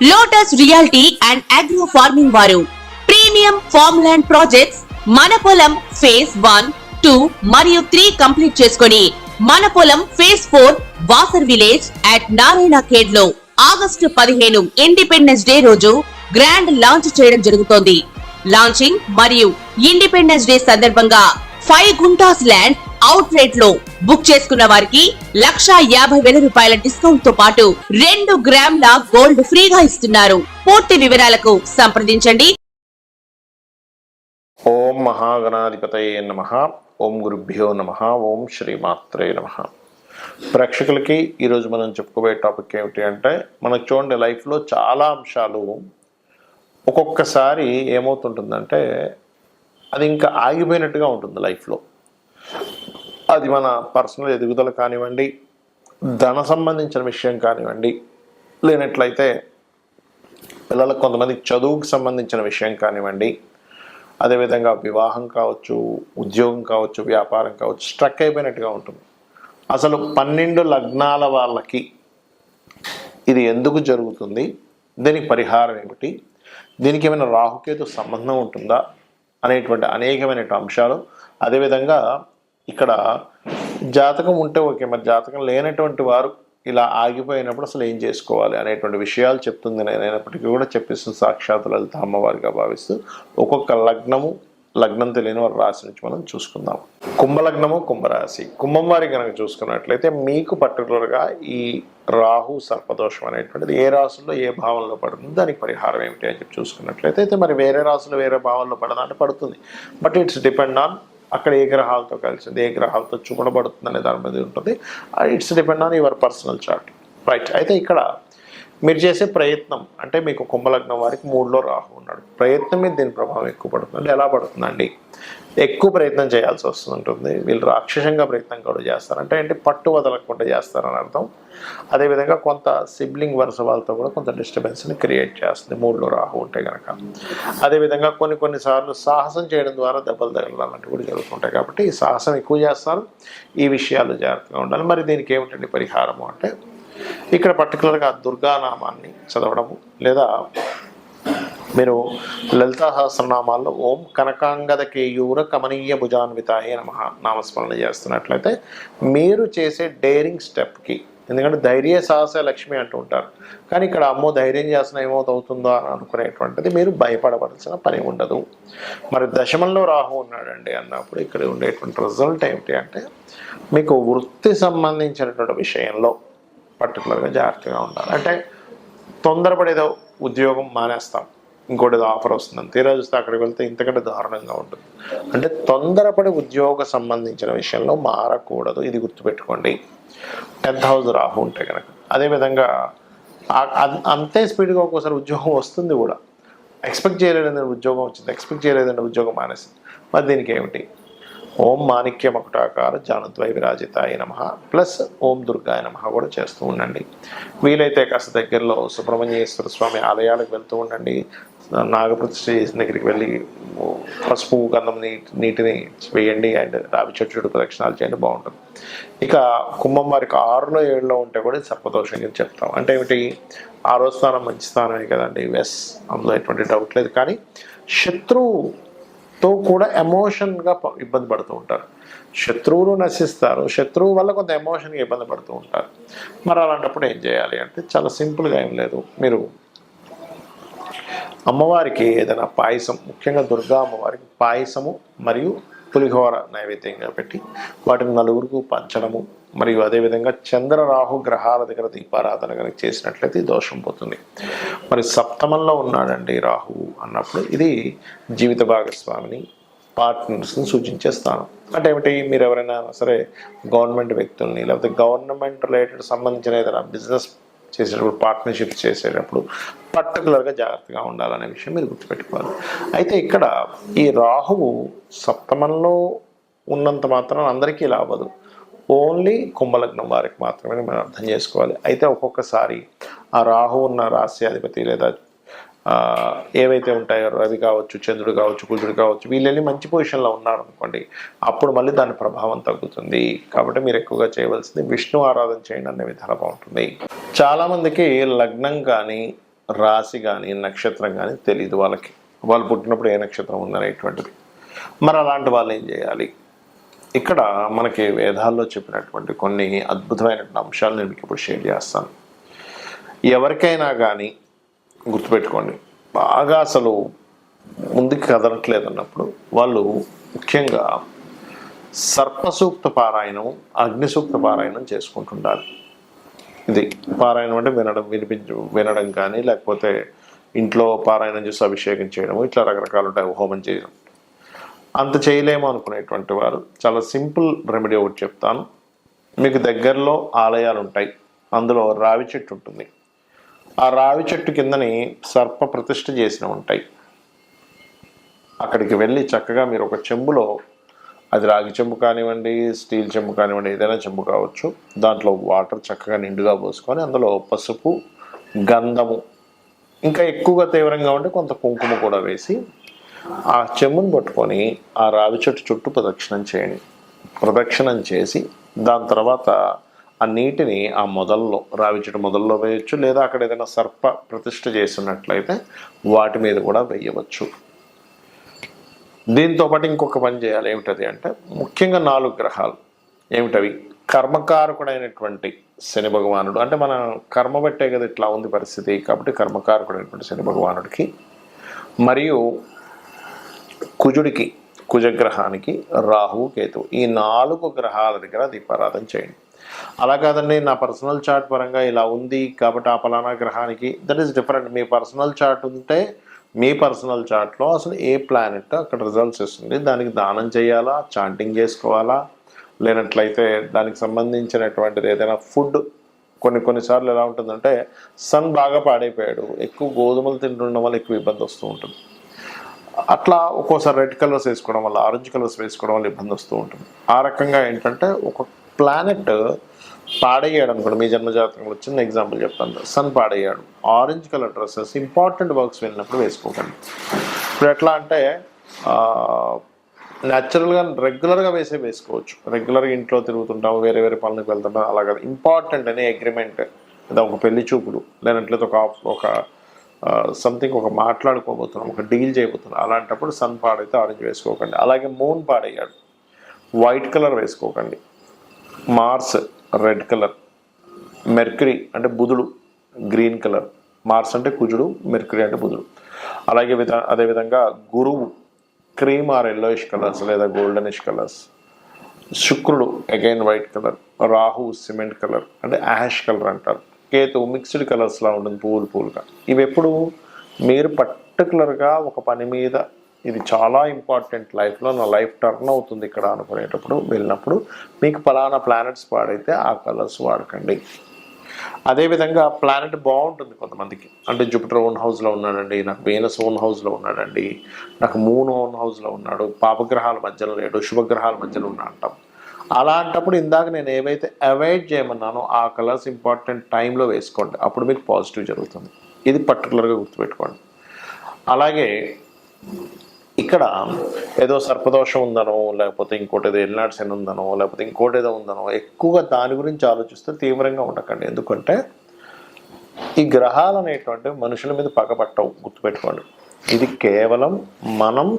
Lotus reality and agro farming వారు premium farm land projects మన పొలం ఫేజ్ 1, 2 మరియు 3 కంప్లీట్ చేసుకొని మన పొలం phase 4 Wasar village at Narayana Khed లో ఆగస్టు 15 ఇండిపెండెన్స్ డే రోజు గ్రాండ్ లాంచ్ చేయడం జరుగుతోంది. లాంచింగ్ మరియు ఇండిపెండెన్స్ డే సందర్భంగా 5 గుంటాస్ ల్యాండ్ అవుట్ రేట్ లో బుక్ చేసుకున్న వారికి 1,50,000 రూపాయల డిస్కౌంట్ తో పాటు 2 గ్రాముల గోల్డ్ ఫ్రీగా ఇస్తున్నారు. పూర్తి వివరాలకు సంప్రదించండి. ఓం మహాగణాధిపతయే నమః. ఓం గురుభ్యో నమః. ఓం శ్రీమాత్రే నమః. ప్రేక్షకులకి ఈరోజు మనం చెప్పుకోబోయే టాపిక్ ఏమిటి అంటే, మనకు చూడండి లైఫ్లో చాలా అంశాలు ఒక్కొక్కసారి ఏమవుతుంటుందంటే అది ఇంకా ఆగిపోయినట్టుగా ఉంటుంది లైఫ్లో. అది మన పర్సనల్ ఎదుగుదల కానివ్వండి, ధన సంబంధించిన విషయం కానివ్వండి, లేనట్లయితే పిల్లలకు కొంతమందికి చదువుకు సంబంధించిన విషయం కానివ్వండి, అదేవిధంగా వివాహం కావచ్చు, ఉద్యోగం కావచ్చు, వ్యాపారం కావచ్చు, స్ట్రక్ అయిపోయినట్టుగా ఉంటుంది. అసలు 12 లగ్నాల వాళ్ళకి ఇది ఎందుకు జరుగుతుంది, దీనికి పరిహారం ఏమిటి, దీనికి ఏమైనా రాహుకేతు సంబంధం ఉంటుందా అనేటువంటి అనేకమైన అంశాలు, అదేవిధంగా ఇక్కడ జాతకం ఉంటే ఓకే, మరి జాతకం లేనటువంటి వారు ఇలా ఆగిపోయినప్పుడు అసలు ఏం చేసుకోవాలి అనేటువంటి విషయాలు చెప్తుంది. నేనైనప్పటికీ కూడా చెప్పిస్తుంది సాక్షాత్ లలిత అమ్మవారిగా భావిస్తూ ఒక్కొక్క లగ్నం తెలియని వారి రాశి నుంచి మనం చూసుకుందాం. కుంభలగ్నము, కుంభరాశి. కుంభం వారి కనుక చూసుకున్నట్లయితే మీకు పర్టికులర్గా ఈ రాహు సర్పదోషం అనేటువంటిది ఏ రాశుల్లో ఏ భావంలో పడుతుంది, దానికి పరిహారం ఏమిటి అని చెప్పి చూసుకున్నట్లయితే అయితే మరి వేరే రాశులు వేరే భావంలో పడదా అంటే పడుతుంది. బట్ ఇట్స్ డిపెండ్ ఆన్ అక్కడ ఏ గ్రహాలతో కలిసింది, ఏ గ్రహాలతో చూడబడుతుంది అనే దాని మీద ఉంటుంది. It's depend on your personal chart, right. అయితే ఇక్కడ మీరు చేసే ప్రయత్నం అంటే, మీకు కుంభలగ్నం వారికి 3లో రాహు ఉన్నాడు. ప్రయత్నం మీద దీని ప్రభావం ఎక్కువ పడుతుంది. అంటే ఎలా పడుతుందండి, ఎక్కువ ప్రయత్నం చేయాల్సి వస్తుంటుంది. వీళ్ళు రాక్షసంగా ప్రయత్నం కూడా చేస్తారంటే ఏంటి, పట్టు వదలకుండా చేస్తారని అర్థం. అదేవిధంగా కొంత సిబ్లింగ్ వరుస వాళ్ళతో కూడా కొంత డిస్టర్బెన్స్ని క్రియేట్ చేస్తుంది 3లో రాహు ఉంటే కనుక. అదేవిధంగా కొన్నిసార్లు సాహసం చేయడం ద్వారా దెబ్బలు తగలాలంటూ కూడా జరుగుతుంటాయి. కాబట్టి ఈ సాహసం ఎక్కువ చేస్తారు. ఈ విషయాలు జాగ్రత్తగా ఉండాలి. మరి దీనికి ఏమిటండి పరిహారము అంటే, ఇక్కడ పర్టికులర్గా దుర్గానామాన్ని చదవడము, లేదా మీరు లలితా సహస్రనామాల్లో ఓం కనకాంగద కేయూర కమనీయ భుజాన్వితాయే నమః నామస్మరణ చేస్తున్నట్లయితే మీరు చేసే డేరింగ్ స్టెప్కి, ఎందుకంటే ధైర్య సాహస లక్ష్మి అంటూ ఉంటారు, కానీ ఇక్కడ అమ్మో ధైర్యం చేసిన ఏమవుతుందో అని అనుకునేటువంటిది మీరు భయపడవలసిన పని ఉండదు. మరి దశమంలో రాహు ఉన్నాడండి అన్నప్పుడు ఇక్కడ ఉండేటువంటి రిజల్ట్ ఏమిటి అంటే, మీకు వృత్తి సంబంధించినటువంటి విషయంలో పర్టికులర్గా జాగ్రత్తగా ఉండాలి. అంటే తొందరపడేదో ఉద్యోగం మానేస్తాం, ఇంకోటి ఏదో ఆఫర్ వస్తుందని తీరా చూస్తే అక్కడికి వెళ్తే ఇంతకంటే దారుణంగా ఉంటుంది. అంటే తొందరపడి ఉద్యోగ సంబంధించిన విషయంలో మారకూడదు, ఇది గుర్తుపెట్టుకోండి. 10th హౌస్ రాహు ఉంటే కనుక. అదేవిధంగా అంతే స్పీడ్గా ఒక్కోసారి ఉద్యోగం వస్తుంది కూడా, ఎక్స్పెక్ట్ చేయలేదంటే ఉద్యోగం వచ్చింది, ఎక్స్పెక్ట్ చేయలేదంటే ఉద్యోగం మానేసింది. మరి దీనికి ఏమిటి, ఓం మాణిక్య మకుటాకార జానుద్వై విరాజితాయ నమః ప్లస్ ఓం దుర్గాయ నమః కూడా చేస్తూ ఉండండి. వీలైతే కాస్త దగ్గరలో సుబ్రహ్మణ్యేశ్వర స్వామి ఆలయాలకు వెళ్తూ ఉండండి. నాగప్రతిష్ఠ చేసిన దగ్గరికి వెళ్ళి పసుపు గంధం నీటిని వేయండి అండ్ రావి చెట్టు ప్రదక్షిణాలు చేయండి, బాగుంటుంది. ఇక కుంభం వారికి 6లో 7లో ఉంటే కూడా సర్పదోషం కింద చెప్తాం. అంటే ఏమిటి, 6వ స్థానం మంచి స్థానమే కదండి, వెస్, అందులో ఎటువంటి డౌట్ లేదు. కానీ శత్రువుతో కూడా ఎమోషన్గా ఇబ్బంది పడుతూ ఉంటారు. శత్రువులు నశిస్తారు, శత్రువు వల్ల కొంత ఎమోషన్గా ఇబ్బంది పడుతూ ఉంటారు. మరి అలాంటప్పుడు ఏం చేయాలి అంటే, చాలా సింపుల్గా ఏం లేదు, మీరు అమ్మవారికి ఏదైనా పాయసం, ముఖ్యంగా దుర్గా అమ్మవారికి పాయసము మరియు పులిహోర నైవేద్యంగా పెట్టి వాటిని నలుగురికి పంచడము, మరియు అదేవిధంగా చంద్ర రాహు గ్రహాల దగ్గర దీపారాధన కనుక చేసినట్లయితే దోషం పోతుంది. మరి సప్తమంలో ఉన్నాడండి రాహు అన్నప్పుడు ఇది జీవిత భాగస్వామిని, పార్ట్నర్స్ని సూచించే స్థానం. అంటే ఏమిటి, మీరు ఎవరైనా సరే గవర్నమెంట్ వ్యక్తుల్ని, లేకపోతే గవర్నమెంట్ రిలేటెడ్ సంబంధించిన ఏదైనా బిజినెస్ చేసేటప్పుడు, పార్ట్నర్షిప్స్ చేసేటప్పుడు పర్టికులర్గా జాగ్రత్తగా ఉండాలనే విషయం మీరు గుర్తుపెట్టుకోవాలి. అయితే ఇక్కడ ఈ రాహువు సప్తమంలో ఉన్నంత మాత్రం అందరికీ ఇలా అవ్వదు, ఓన్లీ కుంభలగ్నం వారికి మాత్రమే మనం అర్థం చేసుకోవాలి. అయితే ఒక్కొక్కసారి ఆ రాహు ఉన్న రాశ్యాధిపతి లేదా ఏవైతే ఉంటాయో రవి కావచ్చు, చంద్రుడు కావచ్చు, కుజుడు కావచ్చు, వీళ్ళని మంచి పొజిషన్లో ఉన్నారనుకోండి, అప్పుడు మళ్ళీ దాని ప్రభావం తగ్గుతుంది. కాబట్టి మీరు ఎక్కువగా చేయవలసింది విష్ణు ఆరాధన చేయండి అనే విధానం బాగుంటుంది. చాలామందికి లగ్నం కానీ రాశి కానీ నక్షత్రం కానీ తెలియదు వాళ్ళకి, వాళ్ళు పుట్టినప్పుడు ఏ నక్షత్రం ఉందనేటువంటిది. మరి అలాంటి వాళ్ళు ఏం చేయాలి? ఇక్కడ మనకి వేదాల్లో చెప్పినటువంటి కొన్ని అద్భుతమైనటువంటి అంశాలు నేను మీకు ఇప్పుడు షేర్ చేస్తాను. ఎవరికైనా కానీ గుర్తుపెట్టుకోండి, బాగా అసలు ముందుకు కదలట్లేదు అన్నప్పుడు వాళ్ళు ముఖ్యంగా సర్పసూక్త పారాయణం, అగ్నిసూక్త పారాయణం చేసుకుంటుండాలి. ఇది పారాయణం అంటే వినడం కానీ, లేకపోతే ఇంట్లో పారాయణం చేసి అభిషేకం చేయడం, ఇట్లా రకరకాలు ఉంటాయి, హోమం చేయడం. అంత చేయలేము అనుకునేటువంటి వారు చాలా సింపుల్ రెమెడీ ఒకటి చెప్తాను. మీకు దగ్గరలో ఆలయాలు ఉంటాయి, అందులో రావి చెట్టు ఉంటుంది. ఆ రావి చెట్టు కిందని సర్ప ప్రతిష్ఠ చేసినవి ఉంటాయి. అక్కడికి వెళ్ళి చక్కగా మీరు ఒక చెంబులో, అది రాగి చెంబు కానివ్వండి, స్టీల్ చెంబు కానివ్వండి, ఏదైనా చెంబు కావచ్చు, దాంట్లో వాటర్ చక్కగా నిండుగా పోసుకొని అందులో పసుపు, గంధము, ఇంకా ఎక్కువగా తీవ్రంగా ఉంటే కొంత కుంకుమ కూడా వేసి ఆ చెంబును పట్టుకొని ఆ రావి చెట్టు చుట్టూ ప్రదక్షిణం చేసి దాని తర్వాత ఆ నీటిని ఆ మొదల్లో, రావి చెట్టు మొదల్లో వేయచ్చు, లేదా అక్కడ ఏదైనా సర్ప ప్రతిష్ఠ చేసినట్లయితే వాటి మీద కూడా వేయవచ్చు. దీంతో పాటు ఇంకొక పని చేయాలి. ఏమిటది అంటే, ముఖ్యంగా 4 గ్రహాలు ఏమిటవి? కర్మకారకుడైనటువంటి శని భగవానుడు, అంటే మన కర్మ బట్టే కదా ఇట్లా ఉంది పరిస్థితి, కాబట్టి కర్మకారకుడైనటువంటి శని భగవానుడికి, మరియు కుజుడికి, కుజగ్రహానికి, రాహువు, కేతువు, ఈ 4 గ్రహాల దగ్గర దీపారాధన చేయండి. అలా కాదండి, నా పర్సనల్ చార్ట్ పరంగా ఇలా ఉంది కాబట్టి ఆ పలానా గ్రహానికి, that is different. Me personal chart ఉంటే మీ పర్సనల్ చార్ట్లో అసలు ఏ ప్లానెట్ అక్కడ రిజల్ట్స్ ఇస్తుంది, దానికి దానం చేయాలా, చాంటింగ్ చేసుకోవాలా, లేనట్లయితే దానికి సంబంధించినటువంటిది ఏదైనా ఫుడ్. కొన్నిసార్లు ఎలా ఉంటుందంటే, సన్ బాగా పాడైపోయాడు, ఎక్కువ గోధుమలు తింటుండడం వల్ల ఎక్కువ ఇబ్బంది వస్తూ ఉంటుంది. అట్లా ఒక్కోసారి రెడ్ కలర్స్ వేసుకోవడం వల్ల, ఆరెంజ్ కలర్స్ వేసుకోవడం వల్ల ఇబ్బంది వస్తూ ఉంటుంది. ఆ రకంగా ఏంటంటే, ఒక ప్లానెట్ పాడయ్యాడు అనుకోండి, మీ జన్మజాతకంలో చిన్న ఎగ్జాంపుల్ చెప్తాను, సన్ పాడయ్యాడు, orange colour dresses important works వెళ్ళినప్పుడు వేసుకోకండి. ఇప్పుడు ఎట్లా అంటే న్యాచురల్గా రెగ్యులర్గా వేసుకోవచ్చు. రెగ్యులర్గా ఇంట్లో తిరుగుతుంటాము, వేరే పనులకు వెళ్తుంటాం, అలాగే ఇంపార్టెంట్ అనే అగ్రిమెంట్, లేదా ఒక పెళ్లి చూపులు, లేనట్లయితే ఒక సంథింగ్ ఒక మాట్లాడుకోబోతున్నాం, ఒక డీల్ చేయబోతున్నాం, అలాంటప్పుడు సన్ పాడైతే ఆరెంజ్ వేసుకోకండి. అలాగే మూన్ పాడయ్యాడు, వైట్ కలర్ వేసుకోకండి. మార్స్ రెడ్ కలర్, మెర్క్యూరీ అంటే బుధుడు గ్రీన్ కలర్, మార్స్ అంటే కుజుడు, మెర్క్యూరీ అంటే బుధుడు. అదేవిధంగా గురువు క్రీమ్ ఆర్ ఎల్లోయిష్ కలర్స్ లేదా గోల్డెనిష్ కలర్స్, శుక్రుడు again white colour, Rahu cement colour అంటే యాష్ కలర్ అంటారు, కేతు మిక్స్డ్ కలర్స్లా ఉంటుంది పూలుగా. ఇవి ఎప్పుడు మీరు పర్టికులర్గా ఒక పని మీద, ఇది చాలా ఇంపార్టెంట్ లైఫ్లో, నా లైఫ్ టర్న్ అవుతుంది ఇక్కడ అనుకునేటప్పుడు వెళ్ళినప్పుడు మీకు ఫలానా ప్లానెట్స్ పాడైతే ఆ కలర్స్ వాడకండి. అదేవిధంగా ప్లానెట్ బాగుంటుంది కొంతమందికి, అంటే జూపిటర్ ఓన్ హౌస్లో ఉన్నాడండి, నాకు వీనస్ ఓన్ హౌస్లో ఉన్నాడండి, నాకు మూన్ ఓన్ హౌస్లో ఉన్నాడు, పాపగ్రహాల మధ్యలో లేడు, శుభగ్రహాల మధ్యలో ఉన్నా అంటాం. అలాంటప్పుడు ఇందాక నేను ఏవైతే అవాయిడ్ చేయమన్నానో ఆ కలర్స్ ఇంపార్టెంట్ టైంలో వేసుకోండి, అప్పుడు మీకు పాజిటివ్ జరుగుతుంది. ఇది పర్టికులర్గా గుర్తుపెట్టుకోండి. అలాగే ఇక్కడ ఏదో సర్పదోషం ఉందనో, లేకపోతే ఇంకోటి ఏదో ఎల్నాడు శని ఉందనో, లేకపోతే ఇంకోటి ఏదో ఉందనో, ఎక్కువగా దాని గురించి ఆలోచిస్తే తీవ్రంగా ఉండకండి. ఎందుకంటే ఈ గ్రహాలు అనేటువంటి మనుషుల మీద పగబట్టవు, గుర్తుపెట్టుకోండి. ఇది కేవలం మనం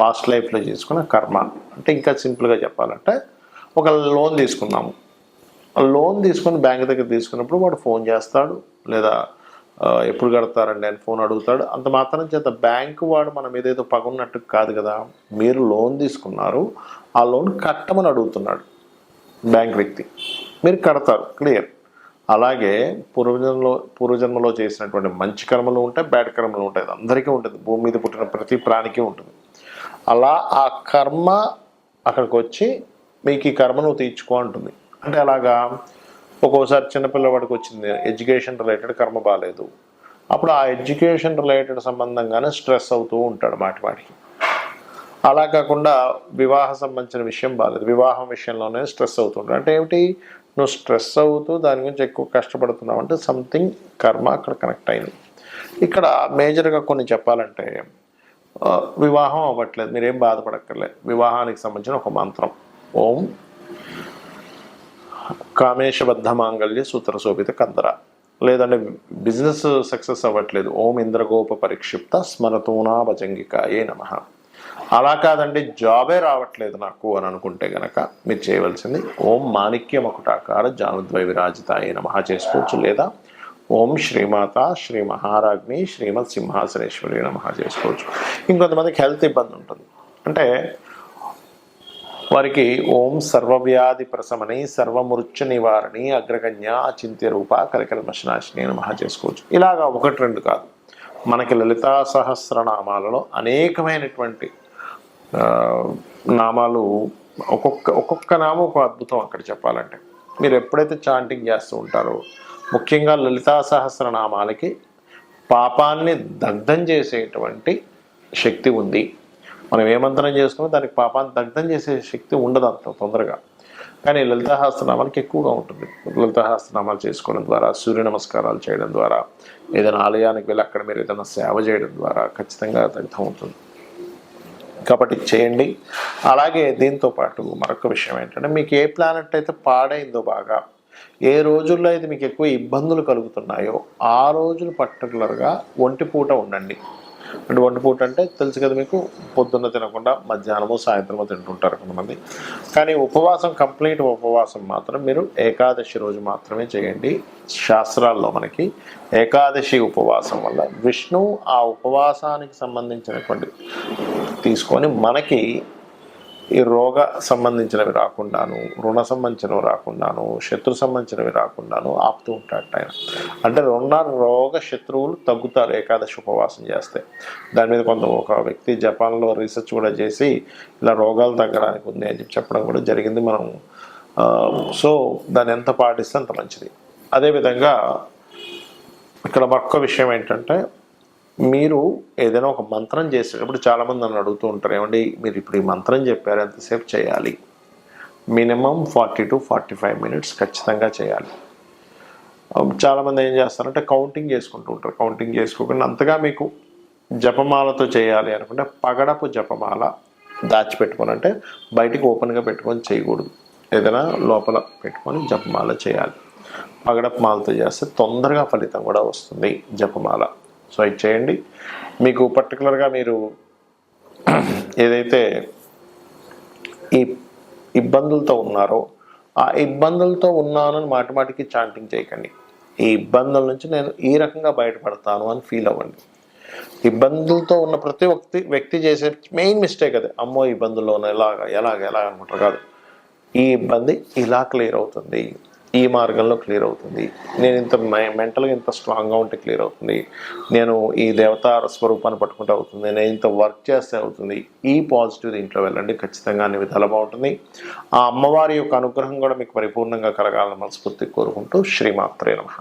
పాస్ట్ లైఫ్లో చేసుకున్న కర్మ. అంటే ఇంకా సింపుల్గా చెప్పాలంటే, ఒక లోన్ తీసుకున్నాము, లోన్ తీసుకుని బ్యాంక్ దగ్గర తీసుకున్నప్పుడు వాడు ఫోన్ చేస్తాడు, లేదా ఎప్పుడు కడతారండి అని ఫోన్ అడుగుతాడు. అంత మాత్రం చేత బ్యాంకు వాడు మన మీద ఏదో పగున్నట్టు కాదు కదా. మీరు లోన్ తీసుకున్నారు, ఆ లోన్ కట్టమని అడుగుతున్నాడు బ్యాంక్ వ్యక్తి, మీరు కడతారు, క్లియర్. అలాగే పూర్వజన్మలో చేసినటువంటి మంచి కర్మలు ఉంటాయి, బ్యాడ్ కర్మలు ఉంటాయి, అందరికీ ఉంటుంది, భూమి మీద పుట్టిన ప్రతి ప్రాణికి ఉంటుంది. అలా ఆ కర్మ అక్కడికి వచ్చి మీకు ఈ కర్మ నువ్వు తీర్చుకో అంటుంది. అంటే అలాగా ఒక్కోసారి చిన్నపిల్లవాడికి వచ్చింది ఎడ్యుకేషన్ రిలేటెడ్ కర్మ బాగాలేదు, అప్పుడు ఆ ఎడ్యుకేషన్ రిలేటెడ్ సంబంధంగానే స్ట్రెస్ అవుతూ ఉంటాడు మాటికి. అలా కాకుండా వివాహ సంబంధించిన విషయం బాగాలేదు, వివాహం విషయంలోనే స్ట్రెస్ అవుతుంటాడు. అంటే ఏమిటి, నువ్వు స్ట్రెస్ అవుతూ దాని గురించి ఎక్కువ కష్టపడుతున్నావు అంటే సంథింగ్ కర్మ అక్కడ కనెక్ట్ అయింది. ఇక్కడ మేజర్గా కొన్ని చెప్పాలంటే, వివాహం అవ్వట్లేదు, మీరేం బాధపడక్కర్లేదు. వివాహానికి సంబంధించిన ఒక మంత్రం, ఓం కామేశబద్ధ మాంగళ్య సూత్ర శోభిత కందర, లేదంటే బిజినెస్ సక్సెస్ అవ్వట్లేదు, ఓం ఇంద్రగోప పరిక్షిప్త స్మరతూనా భజంగికాయే నమః. అలా కాదండి జాబే రావట్లేదు నాకు అని అనుకుంటే గనక మీరు చేయవలసింది ఓం మాణిక్య మకుటాకార జానుద్వయ విరాజితాయే నమః చేసుకోవచ్చు, లేదా ఓం శ్రీమాత శ్రీ మహారాజ్ని శ్రీమత్ సింహాసనేశ్వరి నమః చేసుకోవచ్చు. ఇంకొంతమందికి హెల్త్ ఇబ్బంది ఉంటుంది, అంటే వారికి ఓం సర్వవ్యాధి ప్రశమని సర్వమృత్యు నివారణి అగ్రగణ్య అచింత్య రూప కలికల్మషనాశిని నమః చేసుకోవచ్చు. ఇలాగా ఒకటి రెండు కాదు, మనకి లలితా సహస్రనామాలలో అనేకమైనటువంటి నామాలు, ఒక్కొక్క నామం ఒక అద్భుతం. అక్కడ చెప్పాలంటే మీరు ఎప్పుడైతే చాంటింగ్ చేస్తూ ఉంటారో, ముఖ్యంగా లలితా సహస్రనామాలకి పాపాన్ని దగ్ధం చేసేటువంటి శక్తి ఉంది. మనం ఏ మంత్రం చేసుకున్నా దానికి పాపాన్ని దగ్ధం చేసే శక్తి ఉండదు అంత తొందరగా, కానీ లలితా సహస్రనామాలకి ఎక్కువగా ఉంటుంది. లలితా సహస్రనామాలు చేసుకోవడం ద్వారా, సూర్య నమస్కారాలు చేయడం ద్వారా, ఏదైనా ఆలయానికి వెళ్ళి అక్కడ మీరు ఏదైనా సేవ చేయడం ద్వారా ఖచ్చితంగా దగ్ధం అవుతుంది. కాబట్టి చేయండి. అలాగే దీంతో పాటు మరొక విషయం ఏంటంటే, మీకు ఏ ప్లానెట్ అయితే పాడైందో బాగా, ఏ రోజుల్లో అయితే మీకు ఎక్కువ ఇబ్బందులు కలుగుతున్నాయో ఆ రోజులు పర్టికులర్గా ఒంటిపూట ఉండండి. అంటే ఒంటిపూట అంటే తెలుసు కదా మీకు, పొద్దున్న తినకుండా మధ్యాహ్నము సాయంత్రము తింటుంటారు కొంతమంది. కానీ ఉపవాసం, కంప్లీట్ ఉపవాసం మాత్రం మీరు ఏకాదశి రోజు మాత్రమే చేయండి. శాస్త్రాల్లో మనకి ఏకాదశి ఉపవాసం వల్ల విష్ణువు ఆ ఉపవాసానికి సంబంధించినటువంటి తీసుకొని మనకి ఈ రోగ సంబంధించినవి రాకుండాను, రుణ సంబంధించినవి రాకుండాను, శత్రు సంబంధించినవి రాకుండాను ఆపుతూ ఉంటాడు ఆయన. అంటే రోగ శత్రువులు తగ్గుతారు ఏకాదశి ఉపవాసం చేస్తే. దాని మీద ఒక వ్యక్తి జపాన్లో రీసెర్చ్ కూడా చేసి ఇలా రోగాలు తగ్గడానికి ఉంది అని చెప్పడం కూడా జరిగింది. మనం సో దాన్ని ఎంత పాటిస్తే అంత మంచిది. అదేవిధంగా ఇక్కడ మరొక విషయం ఏంటంటే, మీరు ఏదైనా ఒక మంత్రం చేసేటప్పుడు చాలామంది నన్ను అడుగుతూ ఉంటారు, ఏమండి మీరు ఇప్పుడు ఈ మంత్రం చెప్పారు ఎంతసేపు చేయాలి? మినిమం 40 to 45 minutes ఖచ్చితంగా చేయాలి. చాలామంది ఏం చేస్తారంటే కౌంటింగ్ చేసుకుంటూ ఉంటారు. కౌంటింగ్ చేసుకోకుండా అంతగా మీకు జపమాలతో చేయాలి అనుకుంటే పగడపు జపమాల దాచిపెట్టుకొని, అంటే బయటికి ఓపెన్గా పెట్టుకొని చేయకూడదు, ఏదైనా లోపల పెట్టుకొని జపమాల చేయాలి. పగడపు మాలతో చేస్తే తొందరగా ఫలితం కూడా వస్తుంది జపమాల. సో ఇది చేయండి. మీకు పర్టికులర్గా మీరు ఏదైతే ఈ ఇబ్బందులతో ఉన్నారో ఆ ఇబ్బందులతో ఉన్నానని మాటిమాటికి చాంటింగ్ చేయకండి. ఈ ఇబ్బందుల నుంచి నేను ఈ రకంగా బయటపడతాను అని ఫీల్ అవ్వండి. ఇబ్బందులతో ఉన్న ప్రతి వ్యక్తి చేసే మెయిన్ మిస్టేక్ అదే, అమ్మో ఇబ్బందుల్లో ఎలాగ అనుకుంటారు. కాదు, ఈ ఇబ్బంది ఇలా క్లియర్ అవుతుంది, ఈ మార్గంలో క్లియర్ అవుతుంది, నేను ఇంత మెంటల్గా ఇంత స్ట్రాంగ్గా ఉంటే క్లియర్ అవుతుంది, నేను ఈ దేవతా స్వరూపాన్ని పట్టుకుంటే అవుతుంది, నేను ఇంత వర్క్ చేస్తే అవుతుంది. ఈ పాజిటివ్ దీంట్లో వెళ్ళండి, ఖచ్చితంగా అన్ని విధాలు బాగుంటుంది. ఆ అమ్మవారి యొక్క అనుగ్రహం కూడా మీకు పరిపూర్ణంగా కలగాలని మనస్ఫూర్తిగా కోరుకుంటూ శ్రీమాత్రే నమః.